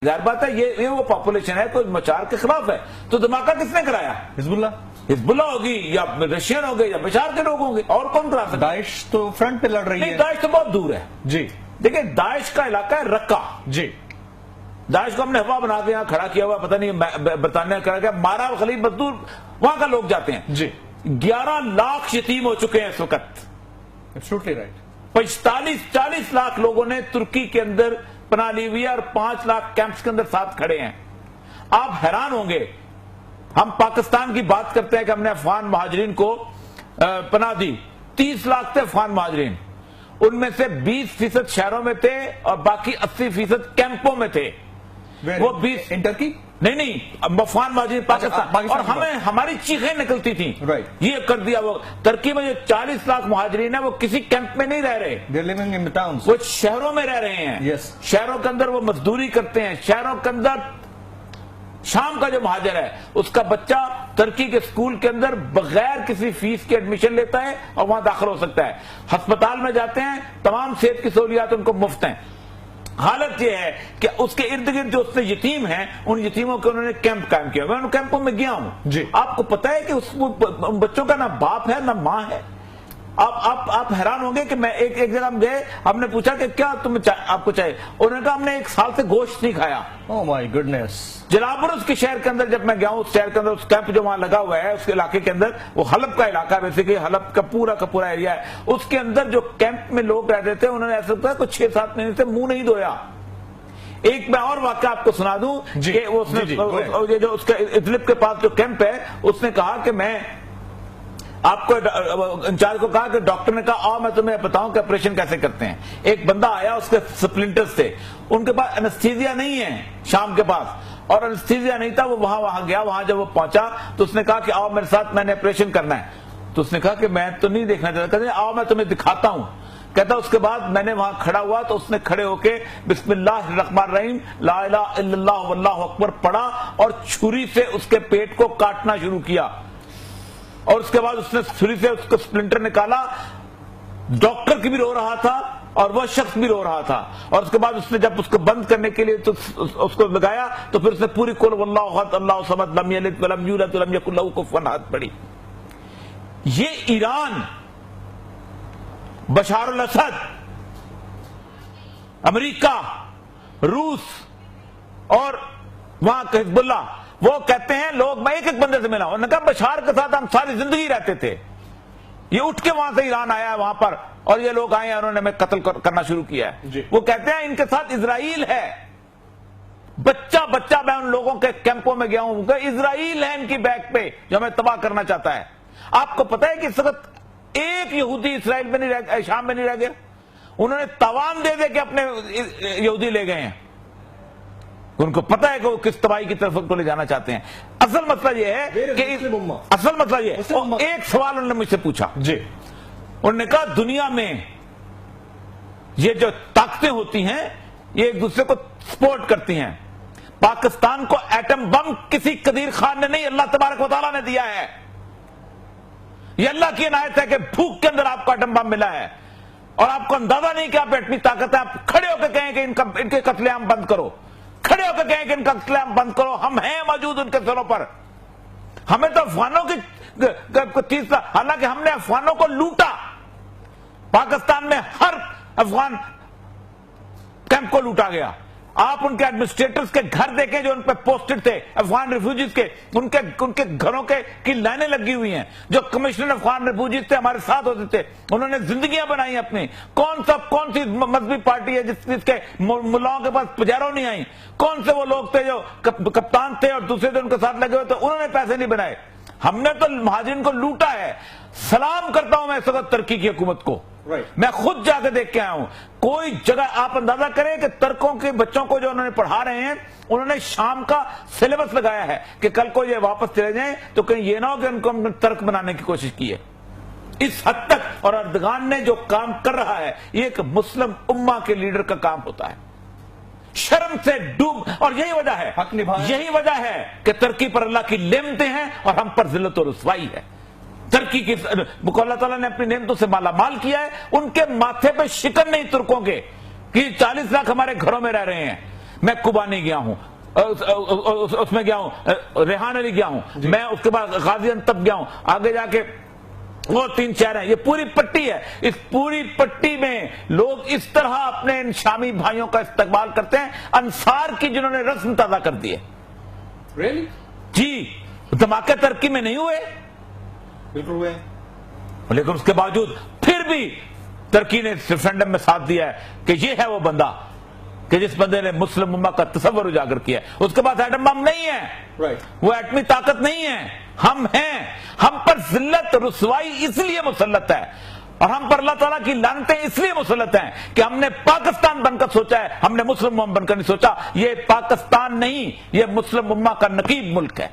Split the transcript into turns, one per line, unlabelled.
ظاہر بات ہے یہ وہ پاپولیشن ہے تو مچار کے خلاف ہے. تو دھماکہ کس نے کرایا؟ حزب اللہ ہوگی یا رشین ہوگی یا بشار کے لوگ ہوں گے, اور کون کرا سکتا؟
داعش تو فرنٹ پہ لڑ رہی ہے.
داعش تو بہت دور ہے.
جی
دیکھیں داعش کا علاقہ ہے رقہ.
جی
داعش کو ہم نے ہوا بنا کے یہاں کھڑا کیا ہوا, پتہ نہیں برطانیہ کرا گیا, مارا خلیج مزدور وہاں کا لوگ جاتے ہیں.
جی
11 لاکھ یتیم ہو چکے ہیں اس وقت.
Absolutely right.
45-40 لاکھ لوگوں نے ترکی کے اندر پناہ لی ہوئی ہے اور 5 لاکھ کیمپس کے اندر ساتھ کھڑے ہیں. آپ حیران ہوں گے, ہم پاکستان کی بات کرتے ہیں کہ ہم نے افغان مہاجرین کو پناہ دی. 30 لاکھ تھے افغان مہاجرین, ان میں سے 20% شہروں میں تھے اور باقی 80% کیمپوں میں تھے. وہ 20
ٹرکی
نہیں افغان مہاجرین پاکستان, اور ہماری چیخیں نکلتی تھیں یہ کر دیا. وہ ترکی میں جو 40 لاکھ مہاجرین ہیں وہ کسی کیمپ میں نہیں رہ رہے, وہ شہروں میں رہ رہے ہیں. شہروں کے اندر وہ مزدوری کرتے ہیں. شہروں کے اندر شام کا جو مہاجر ہے اس کا بچہ ترکی کے سکول کے اندر بغیر کسی فیس کے ایڈمیشن لیتا ہے اور وہاں داخل ہو سکتا ہے. ہسپتال میں جاتے ہیں, تمام صحت کی سہولیات ان کو مفت ہیں. حالت یہ ہے کہ اس کے ارد گرد جو اس سے یتیم ہیں, ان یتیموں کے انہوں نے کیمپ قائم کیا. میں ان کیمپوں میں گیا ہوں. آپ کو پتا ہے کہ اس بچوں کا نہ باپ ہے نہ ماں ہے. آپ حیران ہوں گے کہ میں ایک جگہ ہم گئے, ہم نے پوچھا کہ کیا آپ کو چاہیے, انہوں نے کہا ہم نے 1 سال سے گوشت نہیں کھایا.
Oh my goodness.
جلابرس کے شہر کے اندر جب میں گیا ہوں, اس شہر کے اندر اس کیمپ جو وہاں لگا ہوا ہے اس کے علاقے کے اندر, وہ حلب کا علاقہ ہے بیسیکلی, حلب کا پورا ایریا ہے. اس کے اندر جو کیمپ میں لوگ رہتے تھے انہوں نے ایسا کہا کہ 6-7 مہینے سے منہ نہیں دھویا. ایک میں اور واقعہ آپ کو سنا دوں کہ جو اس کا ادلب کے پاس جو کیمپ ہے, اس نے کہا کہ میں آپ کو انچارج کو کہا کہ ڈاکٹر نے کہا آؤ میں تمہیں بتاؤں کہ آپریشن کیسے کرتے ہیں. ایک بندہ آیا, اس کے سپلنٹرز تھے, ان کے پاس انستھیزیا نہیں ہے شام کے پاس, اور انستھیزیا نہیں تھا. وہ وہاں گیا, وہاں جب وہ پہنچا تو اس نے کہا کہ آؤ میرے ساتھ, میں نے آپریشن کرنا ہے. تو اس نے کہا کہ میں تو نہیں دیکھنا چاہتا. کہتے آؤ میں تمہیں دکھاتا ہوں. کہتا اس کے بعد میں نے وہاں کھڑا ہوا تو اس نے کھڑے ہو کے بسم اللہ الرحمن الرحیم لا الہ الا اللہ واللہ اکبر پڑھا اور چھری سے اس کے پیٹ کو کاٹنا شروع کیا. اور اس کے بعد اس نے چھری سے اس کو سپلنٹر نکالا. ڈاکٹر کی بھی رو رہا تھا اور وہ شخص بھی رو رہا تھا. اور اس کے بعد اس نے جب اس کو بند کرنے کے لیے اس کو لگایا تو پھر اس نے پوری قل واللہ احد اللہ الصمد لم یلد ولم یولد ولم یکن لہ کفوا احد پڑھی. یہ ایران, بشار الاسد, امریکہ, روس اور وہاں حزب اللہ, وہ کہتے ہیں لوگ, میں ایک بندے سے ملا, انہوں نے کہا بشار کے ساتھ ہم ساری زندگی رہتے تھے, یہ اٹھ کے وہاں سے ایران آیا ہے وہاں پر, اور یہ لوگ آئے ہیں انہوں نے ہمیں قتل کرنا شروع کیا ہے. وہ کہتے ہیں ان کے ساتھ اسرائیل ہے. بچہ میں ان لوگوں کے کیمپوں میں گیا ہوں کہ اسرائیل ہے ان کی بیک پہ جو ہمیں تباہ کرنا چاہتا ہے. آپ کو پتا ہے کہ اس وقت ایک یہودی اسرائیل میں نہیں رہ, شام میں نہیں رہ گیا. انہوں نے تاوان دے کے اپنے یہودی لے گئے ہیں. ان کو پتا ہے کہ وہ کس تباہی کی طرف کو لے جانا چاہتے ہیں. اصل مسئلہ یہ ہے کہ ایک سوال انہوں نے مجھ سے پوچھا. انہوں نے کہا دنیا میں یہ جو طاقتیں ہوتی ہیں یہ ایک دوسرے کو سپورٹ کرتی ہیں. پاکستان کو ایٹم بم کسی قدیر خان نے نہیں, اللہ تبارک و تعالیٰ نے دیا ہے. یہ اللہ کی عنایت ہے کہ بھوک کے اندر آپ کو ایٹم بم ملا ہے, اور آپ کو اندازہ نہیں کہ آپ اتنی طاقت ہے. آپ کھڑے ہو کے کہیں کہ ان کے قتل عام بند کرو, کھڑے ہو کے کہیں کہ ان کا قتل عام بند کرو. ہم ہیں موجود ان کے سروں پر. ہمیں تو افغانوں کی چیز, حالانکہ ہم نے افغانوں کو لوٹا. پاکستان میں ہر افغان کیمپ کو لوٹا گیا. آپ ان کے ایڈمنسٹریٹرز کے گھر دیکھیں جو ان پہ پوسٹڈ تھے افغان ریفیوجیز کے, ان کے گھروں کی لائنیں لگی ہوئی ہیں. جو کمشنر افغان ریفیوجیز تھے ہمارے ساتھ ہوتے تھے, انہوں نے زندگیاں بنائی اپنی. کون سی مذہبی پارٹی ہے جس کے ملاؤں کے پاس پجاروں نہیں آئی؟ کون سے وہ لوگ تھے جو کپتان تھے اور دوسرے جو ان کے ساتھ لگے ہوئے تھے, انہوں نے پیسے نہیں بنائے. ہم نے تو مہاجرین کو لوٹا ہے. سلام کرتا ہوں میں اس وقت ترکی کی حکومت کو. میں خود جا کے دیکھ کے آیا ہوں. کوئی جگہ آپ اندازہ کریں کہ ترکوں کے بچوں کو جو انہوں نے پڑھا رہے ہیں, انہوں نے شام کا سلیبس لگایا ہے کہ کل کو یہ واپس چلے جائیں تو کہیں یہ نہ ہو کہ ان کو ہم نے ترک بنانے کی کوشش کی ہے. اس حد تک. اور اردگان نے جو کام کر رہا ہے یہ ایک مسلم امہ کے لیڈر کا کام ہوتا ہے. شرم سے ڈوب, اور یہی وجہ ہے کہ ترکی پر اللہ کی نعمتیں ہیں اور ہم پر ذلت و رسوائی ہے. ترکی کی اللہ تعالیٰ نے اپنی نعمتوں سے مالا مال کیا ہے. ان کے ماتھے پہ شکن نہیں ترکوں کے کہ 40 لاکھ ہمارے گھروں میں رہ رہے ہیں. میں کوبا نہیں گیا ہوں، اس میں گیا ہوں، ریحان علی گیا ہوں، میں اس کے بعد غازی انتب گیا ہوں، آگے جا کے وہ 3 شہر ہیں، یہ پوری پٹی ہے، اس پوری پٹی میں لوگ اس طرح اپنے ان شامی بھائیوں کا استقبال کرتے ہیں، انصار کی جنہوں نے رسم تازہ کر دی ہے۔
Really؟
جی دھماکے ترکی میں نہیں ہوئے،
بالکل ہوئے،
لیکن اس کے باوجود پھر بھی ترکی نے ریفرینڈم میں ساتھ دیا ہے کہ یہ ہے وہ بندہ کہ جس بندے نے مسلم امہ کا تصور اجاگر کیا ہے۔ اس کے بعد ایٹم بم نہیں ہے،
رائٹ،
وہ ایٹمی طاقت نہیں ہے، ہم ہیں، ہم پر ذلت رسوائی اس لیے مسلط ہے اور ہم پر اللہ تعالیٰ کی لعنتیں اس لیے مسلط ہیں کہ ہم نے پاکستان بن کر سوچا ہے، ہم نے مسلم امہ بن کر نہیں سوچا۔ یہ پاکستان نہیں، یہ مسلم امہ کا نقیب ملک ہے۔